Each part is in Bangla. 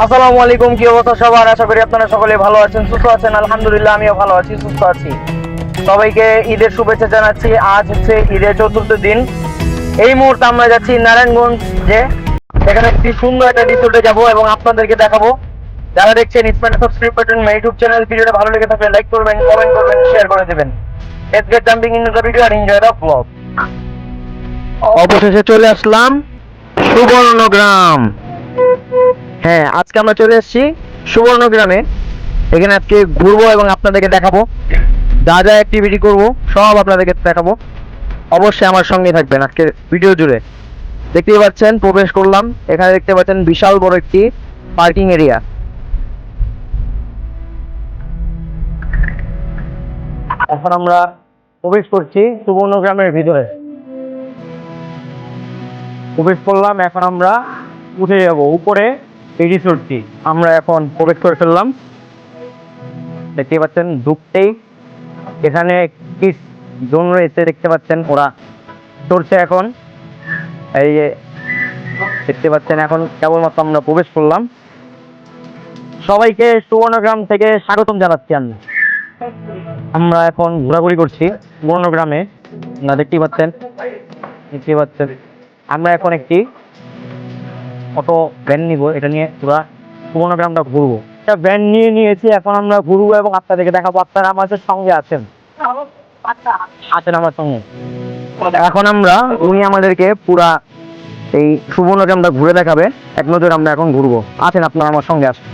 আসসালামু আলাইকুম, কি অবস্থা সবার? আশা করি আপনারা সকলে ভালো আছেন, সুস্থ আছেন। আলহামদুলিল্লাহ আমিও ভালো আছি, সুস্থ আছি। সবাইকে ঈদের শুভেচ্ছা জানাচ্ছি। আজ হচ্ছে ঈদের চতুর্থ দিন। এই মুহূর্তে আমরা যাচ্ছি নারায়ণগঞ্জে। সেখানে একটি সুন্দর একটা রিসোর্টে যাব এবং আপনাদেরকে দেখাবো। যারা দেখছেন smart subscribe button my YouTube channel. ভিডিওটা ভালো লেগে থাকলে লাইক করবেন, কমেন্ট করবেন, শেয়ার করে দেবেন। Let's get jumping into the video and enjoy the blog. অবশেষে চলে আসলাম সুবর্ণগ্রাম। হ্যাঁ, আজকে আমরা চলে এসেছি সুবর্ণগ্রামে। এখানে আজকে ঘুরবো এবং আপনাদেরকে দেখাবো। যা যা অ্যাক্টিভিটি করব সব আপনাদেরকে দেখাবো। অবশ্যই আমার সঙ্গে থাকবেন আজকে ভিডিও জুড়ে। দেখতেই পাচ্ছেন, প্রবেশ করলাম। এখানে দেখতে পাচ্ছেন বিশাল বড় একটি পার্কিং এরিয়া। এখন আমরা প্রবেশ করছি সুবর্ণগ্রামের ভিতরে। প্রবেশ করলাম, এখন আমরা উঠে যাব উপরে। এই রিসোর্টটি আমরা এখন প্রবেশ করে ফেললাম। দেখতে পাচ্ছেন ঢুকতেই এখানে কি জোন রয়েছে, দেখতে পাচ্ছেন ওরা চলছে এখন। এই যে দেখতে পাচ্ছেন, এখন কেবলমাত্র আমরা প্রবেশ করলাম। সবাইকে সুবর্ণগ্রাম থেকে স্বাগতম জানাচ্ছি। আমরা এখন ঘোরাঘুরি করছি সুবর্ণগ্রামে। না, দেখতে পাচ্ছেন আমরা এখন একটি অটো ভ্যান নিব। এটা নিয়ে পুরা সুবর্ণগ্রামটা ঘুরবো। একটা ভ্যান নিয়ে নিয়েছি, এখন আমরা ঘুরবো এবং আপনাদেরকে দেখাবো। আপনারা আমাদের সঙ্গে আছেন আমার সঙ্গে। এখন আমরা উনি আমাদেরকে পুরা এই সুবর্ণগ্রামটা ঘুরে দেখাবে। এক নজর আমরা এখন ঘুরবো। আছেন আপনারা আমার সঙ্গে আসেন।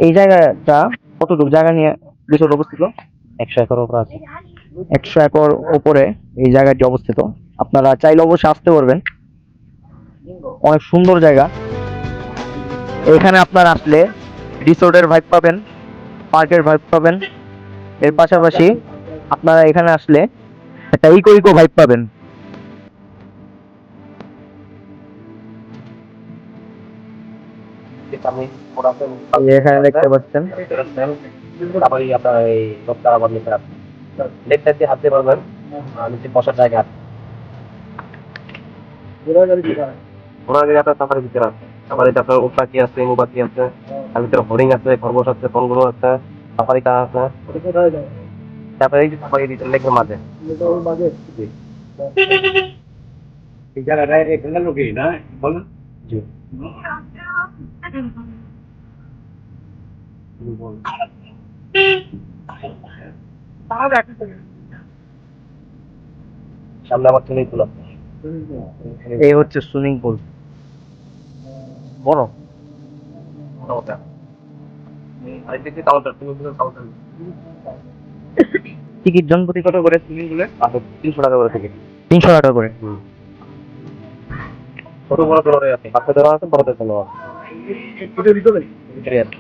এই জায়গাটা কতটুকু জায়গা নিয়ে রিসোর্ট অবস্থিত? 100 একর উপরে আছে। 100 একর উপরে এই জায়গাটি অবস্থিত। আপনারা চাইলে অবশ্যই আসতে পারবেন। অনেক সুন্দর জায়গা। এখানে আপনারা আসলে রিসোর্টের ভাইব পাবেন, পার্কের ভাইব পাবেন। এর পাশাপাশি আপনারা এখানে আসলে একটা ইকো ইকো ভাইব পাবেন। এখানে দেখতে পাচ্ছেন আপনার এই লোকটা আবার নিচে আছে। লেফট সাইড দিয়ে হাঁটতে পারবেন, নিচে বসার জায়গা আছে। ঘোড়াগাড়ি আপনার সাফারি ভিতরে আছে। সাফারিতে আপনার উট পাখি আছে, এমু পাখি আছে, তার ভিতরে হরিণ আছে, খরগোশ আছে, কঙ্গরু আছে, সাফারি কার আছে। তারপরে এই যে সাফারি লেকের মাঝে। জি। এই জায়গাটায় এখানে লোকই না বলেন। জি। সামনে আমার সুইমিং পুল আছে। এই হচ্ছে সুইমিং পুল, বড়। টিকিট জনপ্রতি কত করে সুইমিং পুলে? 300 টাকা করে টিকিট। 300 টাকা করে। ছোট বড় ধরনের আছে, বাচ্চাদের আছে, বড়দের জন্য আছে। ভিতরে ভিতরে আছে।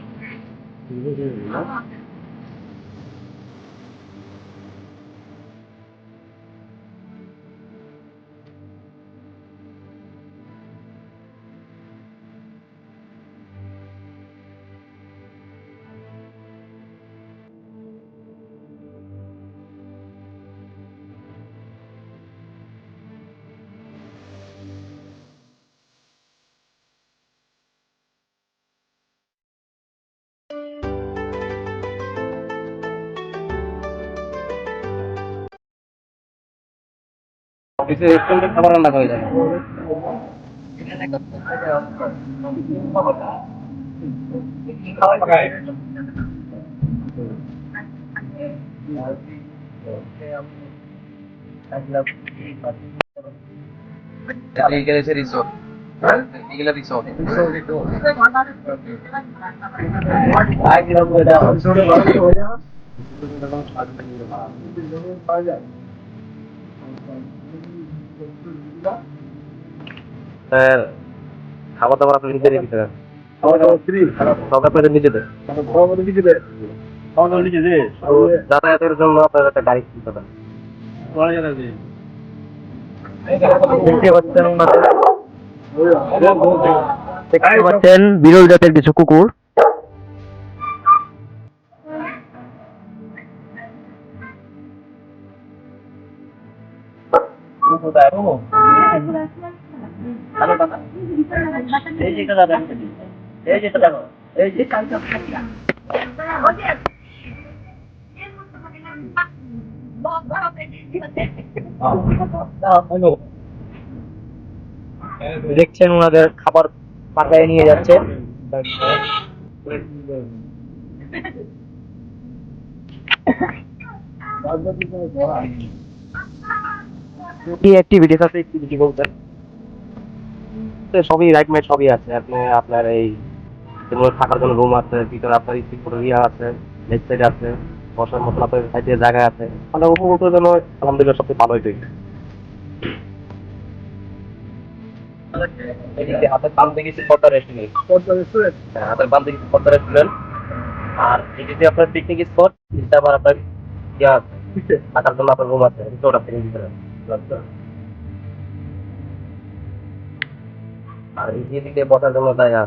খাবার রান্না করে যায় রিসোর্ট এগুলা রিসোর্ট খাবার দাবার আপনি নিজেদের দিতে নিজেদের যাতায়াতের জন্য আপনার একটা গাড়ি কিনতে হবে দেখতে পাচ্ছেন বিরল জাতের কিছু কুকুর দেখছেন ওনাদের খাবার পাঠায় নিয়ে যাচ্ছে কি অ্যাক্টিভিটিস আছে অ্যাক্টিভিটি বলতেন সবই রাইট মাইট সবই আছে আপনি আপনার এই থাকার জন্য রুম আছে ভিতরে আপনার ইয়া আছে লেফট সাইড আছে বসার মতন আপনার সাইডে জায়গা আছে মানে উপভোগের জন্য আলহামদুলিল্লাহ সবচেয়ে ভালোই তৈরি হাতের বাম দিকে স্পটটা রেস্টুরেন্ট হাতের বাম দিকে স্পটটা রেস্টুরেন্ট আর এদিকে আপনার পিকনিক স্পট এটা আবার আপনার ইয়া থাকার জন্য আপনার রুম আছে রিসোর্ট আপনি নিতে পারেন আর এই দিকে বসার জন্য জায়গা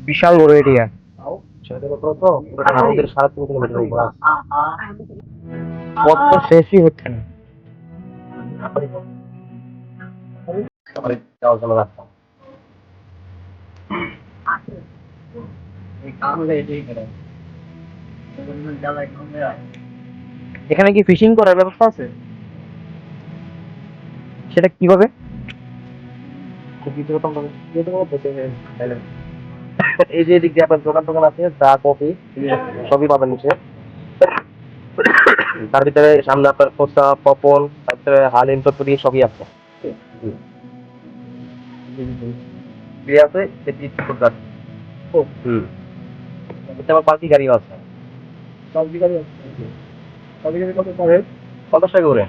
বিশাল বড় এরিয়া আমাদের 3.5 কিলোমিটার উপর পথ তো শেষই হচ্ছে না যাওয়ার জন্য রাস্তা এখানে কি ফিশিং করার ব্যবস্থা আছে সেটা কিভাবে এই যে এদিক দিয়ে আপনার দোকান টোকান আছে চা কফি সবই পাবেন নিচে তার ভিতরে সামনে আপনার খোসা পপল তারপরে হালিম চটপটি সবই আছে আছে আমার পালকি গাড়িও আছে কত টাকা করে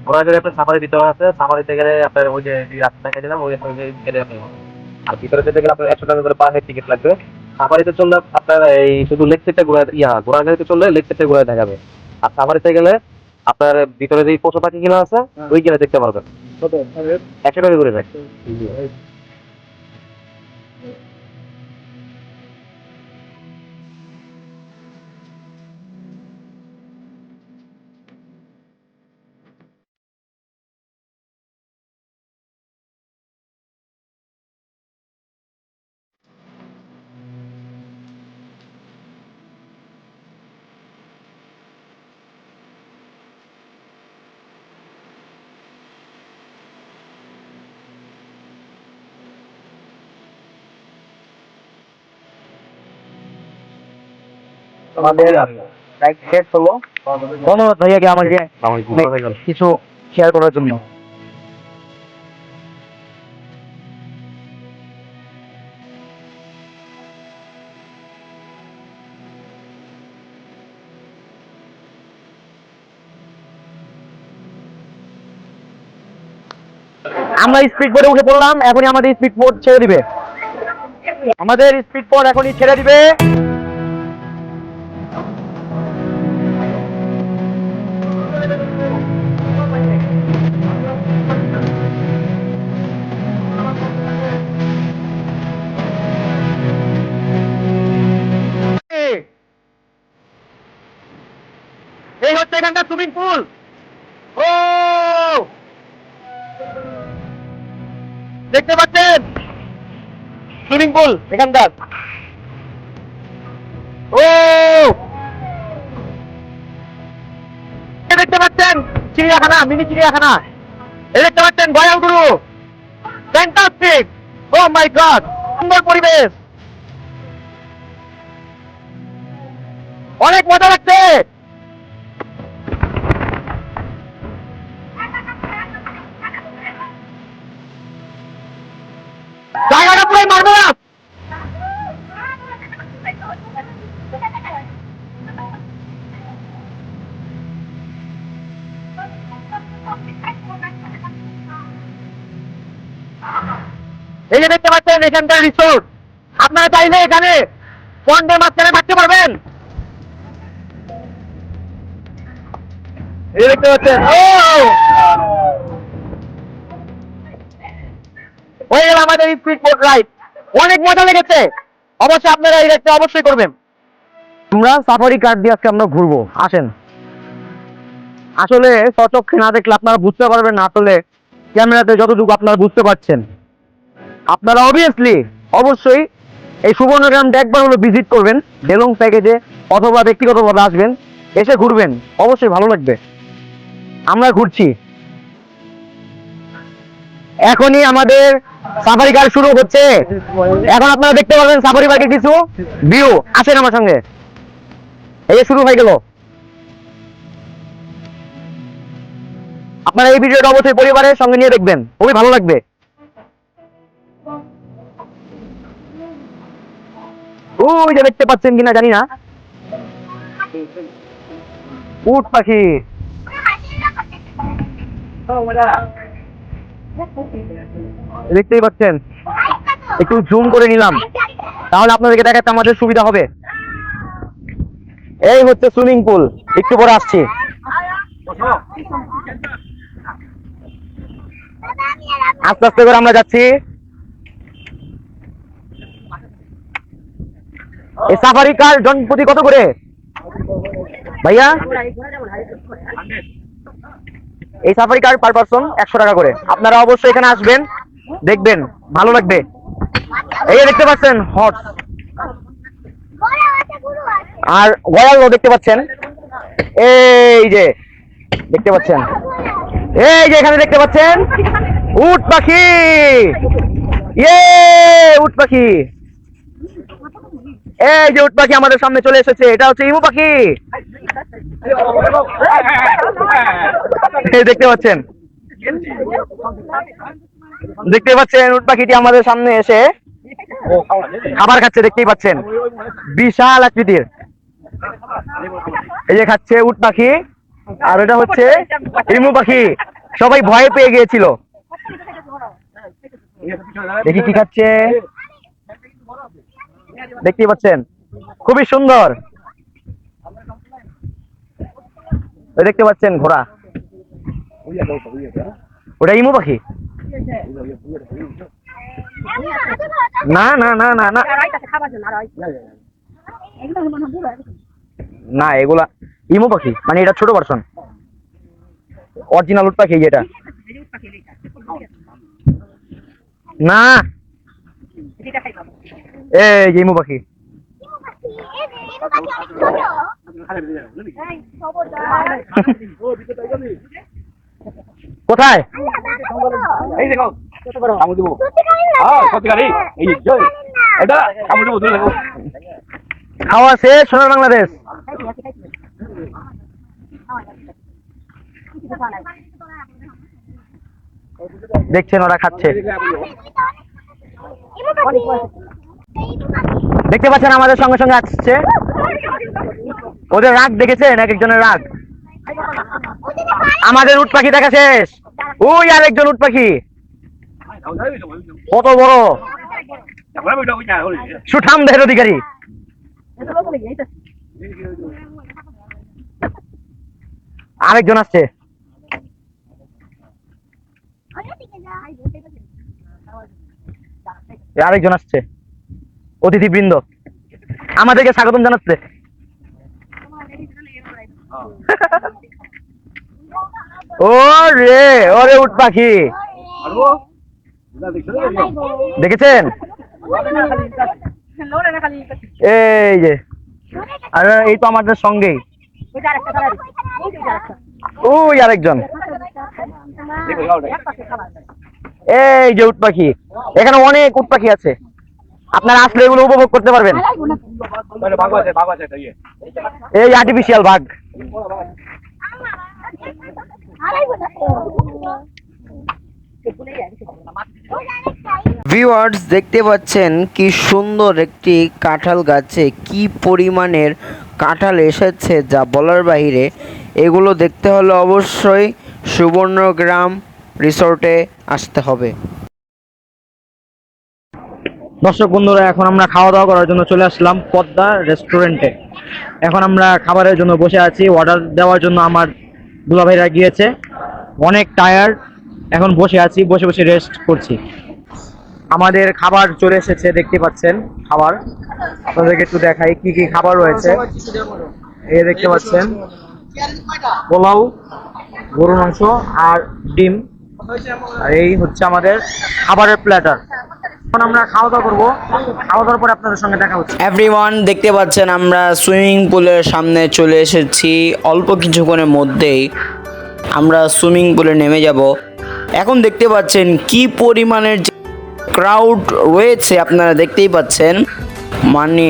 ওরা যদি আপনার সাফারি দিতে আছে সাফারিতে গেলে আপনার ওই যে রাস্তা খেয়ে দিলাম ওই গেলে আর ভিতরে যেতে গেলে আপনার 100 টাকা করে পার হেড টিকিট লাগবে সাফারিতে চললে আপনার এই শুধু লেগ সাইডটা ঘোড়া গাড়িতে চললে লেগ সাইডটা ঘুরে দেখাবে আর সাফারিতে গেলে আপনার ভিতরে যে পশু পাখি কিনা আছে ওই গেলে দেখতে পারবেন 100 টাকা করে যায় আমাদের রাইট শেষ হলো ধন্যবাদ ভাইয়াকে আমাকে কিছু শেয়ার করার জন্য আমরা স্পিড বোর্ডে উঠে পড়লাম এখনই আমাদের স্পিড বোর্ড ছেড়ে দিবে আমাদের স্পিড বোর্ড এখনই ছেড়ে দিবে এই হচ্ছে এখানকার সুইমিং পুল ও দেখতে পাচ্ছেন সুইমিং পুল এখানকার। ও দেখতে পাচ্ছেন চিড়িয়াখানা, মিনি চিড়িয়াখানা। এই দেখতে পাচ্ছেন গয়াল গুরু, ফ্যান্টাস্টিক। ও মাই গড, সুন্দর পরিবেশ, অনেক মজা লাগছে। জায়গাটা পুরো মার্ভেলাস। এই যে দেখতে পাচ্ছেন এখানকার রিসোর্ট, আপনারা চাইলে এখানে পন্ডের মাঝখানে থাকতে পারবেন। এই দেখতে পাচ্ছেন, হয়ে গেল আমাদের স্পিড বোট রাইড। অনেক মজা লেগেছে, অবশ্যই আপনারা এই রাইডটা অবশ্যই করবেন। আমরা সাফারি কার দিয়ে আজকে আমরা ঘুরবো, আসেন। আসলে সচক্ষে না দেখলে আপনারা বুঝতে পারবেন না আসলে ক্যামেরাতে যতটুকু আপনারা বুঝতে পারছেন। আপনারা অবশ্যই এই সুবর্ণগ্রামটা একবার হলো ভিজিট করবেন, ডেলং প্যাকেজে অথবা ব্যক্তিগতভাবে আসবেন, এসে ঘুরবেন, অবশ্যই ভালো লাগবে। আমরা ঘুরছি, এখনই আমাদের সাফারি কার শুরু হচ্ছে। এখন আপনারা দেখতে পাবেন সাফারি পার্কের কিছু ভিউ। আসেন আমার সঙ্গে, এই যে শুরু হয়ে গেল। আপনারা এই ভিডিওটা অবশ্যই পরিবারের সঙ্গে নিয়ে দেখবেন, খুবই ভালো লাগবে। ওই যে দেখতে পাচ্ছেন কিনা জানি না, উট পাখি। দেখতেই পাচ্ছেন, একটু জুম করে নিলাম তাহলে আপনাদেরকে দেখাতে আমাদের সুবিধা হবে। এই হচ্ছে সুইমিং পুল, একটু পরে আসছি। আস্তে আস্তে করে আমরা যাচ্ছি। এই সাফারি কার জনপ্রতি কত করে ভাইয়া? এই সাফারি কার পার পারসন 100 টাকা করে। আপনারা অবশ্যই এখানে আসবেন, দেখবেন, ভালো লাগবে। এই দেখতে পাচ্ছেন হর্স, আর গয়ালও দেখতে পাচ্ছেন। এই যে দেখতে পাচ্ছেন, এই যে এখানে দেখতে পাচ্ছেন উট পাখি। ইয়ে, উট পাখি। এই যে উট পাখি আমাদের সামনে চলে এসেছে, এটা হচ্ছে ইমু পাখি। দেখতে পাচ্ছেন, দেখতে পাচ্ছেন উট পাখিটি আমাদের সামনে এসে খাবার খাচ্ছে, দেখতেই পাচ্ছেন, বিশাল আকৃতির। এই যে খাচ্ছে উট পাখি, আর এটা হচ্ছে ইমু পাখি। সবাই ভয় পেয়ে গিয়েছিল। দেখি কি খাচ্ছে, দেখতেই পাচ্ছেন, খুবই সুন্দর। দেখতে পাচ্ছেন ঘোড়া, ওটা ইমু পাখি। না না না না না না, এগুলা ইমু পাখি, মানে এটা ছোট ভার্সন, অরিজিনাল উট পাখি এটা না। এই যে ইমু পাখি। কোথায়? খাওয়া শেষ সোনার বাংলাদেশ। দেখছেন ওরা খাচ্ছে, দেখতে পাচ্ছেন আমাদের সঙ্গে সঙ্গে আসছে। ওদের রাগ দেখেছেন, এক একজনের রাগ। আমাদের উট পাখি দেখা শেষ, ওই আরেকজন উট পাখি, কত বড় সুঠাম দেহের অধিকারী। আরেকজন আসছে, আরেকজন আসছে, অতিথিবৃন্দ আমাদেরকে স্বাগতম জানাচ্ছে। ওরে ওরে উট পাখি দেখেছেন, এই যে আর এই তো আমাদের সঙ্গেই ওই আরেকজন, এই যে উট পাখি, এখানে অনেক উট পাখি আছে, আপনারা আসলে এগুলো উপভোগ করতে পারবেন। এই আর্টিফিশিয়াল বাঘ। ভিউয়ার্স দেখতে পাচ্ছেন কি সুন্দর একটি কাঁঠাল গাছে কি পরিমাণের কাঁঠাল এসেছে যা বলার বাইরে। এগুলো দেখতে হলে অবশ্যই সুবর্ণগ্রাম রিসোর্টে আসতে হবে। দর্শক বন্ধুরা, এখন আমরা খাওয়া দাওয়া করার জন্য চলে আসলাম পদ্মা রেস্টুরেন্টে। এখন আমরা খাবারের জন্য বসে আছি, অর্ডার দেওয়ার জন্য আমার দুলাভাইরা গিয়েছে, অনেক টায়ার্ড, এখন বসে আছি, বসে বসে রেস্ট করছি। আমাদের খাবার চলে এসেছে, দেখতে পাচ্ছেন খাবার, আপনাদেরকে একটু দেখাই কি কি খাবার রয়েছে। এই দেখতে পাচ্ছেন পোলাও, গরুর মাংস আর ডিম, আর এই হচ্ছে আমাদের খাবারের প্ল্যাটার। এখন আমরা খাওয়া দাওয়া করবো, খাওয়া দাওয়ার পরে আপনাদের সঙ্গে দেখা হচ্ছে। এভরিওয়ান দেখতে পাচ্ছেন আমরা সুইমিং পুলের সামনে চলে এসেছি। অল্প কিছুক্ষণের মধ্যেই আমরা সুইমিং পুলে নেমে যাব। এখন দেখতে পাচ্ছেন কি পরিমাণের ক্রাউড রয়েছে, আপনারা দেখতেই পাচ্ছেন, মানে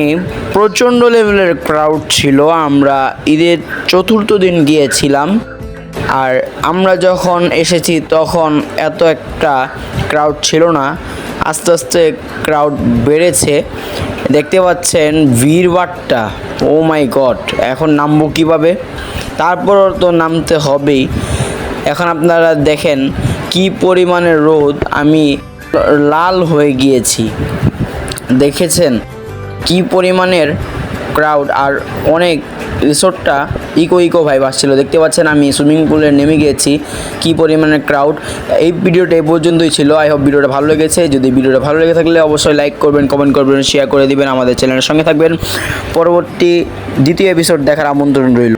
প্রচণ্ড লেভেলের ক্রাউড ছিল। আমরা ঈদের চতুর্থ দিন গিয়েছিলাম, আর আমরা যখন এসেছি তখন এত একটা ক্রাউড ছিল না, আস্তে আস্তে ক্রাউড বেড়েছে। দেখতে পাচ্ছেন ভিড়ভাট্টা, ও মাই গড, এখন নামবো কীভাবে? তারপর তো নামতে হবেই। এখন আপনারা দেখেন কি পরিমাণে রোদ, আমি লাল হয়ে গিয়েছি। দেখেছেন কি পরিমাণের ক্রাউড, আর অনেক রিসোর্টটা ইকো ভাইব আসছিল। দেখতে পাচ্ছেন আমি সুইমিং পুলে নেমে গিয়েছি, কি পরিমাণের ক্রাউড। এই ভিডিওটা এই পর্যন্তই ছিল। আই হোপ ভিডিওটা ভালো লেগেছে। যদি ভিডিওটা ভালো লেগে থাকলে অবশ্যই লাইক করবেন, কমেন্ট করবেন, শেয়ার করে দিবেন, আমাদের চ্যানেলের সঙ্গে থাকবেন। পরবর্তী দ্বিতীয় এপিসোড দেখার আমন্ত্রণ রইল।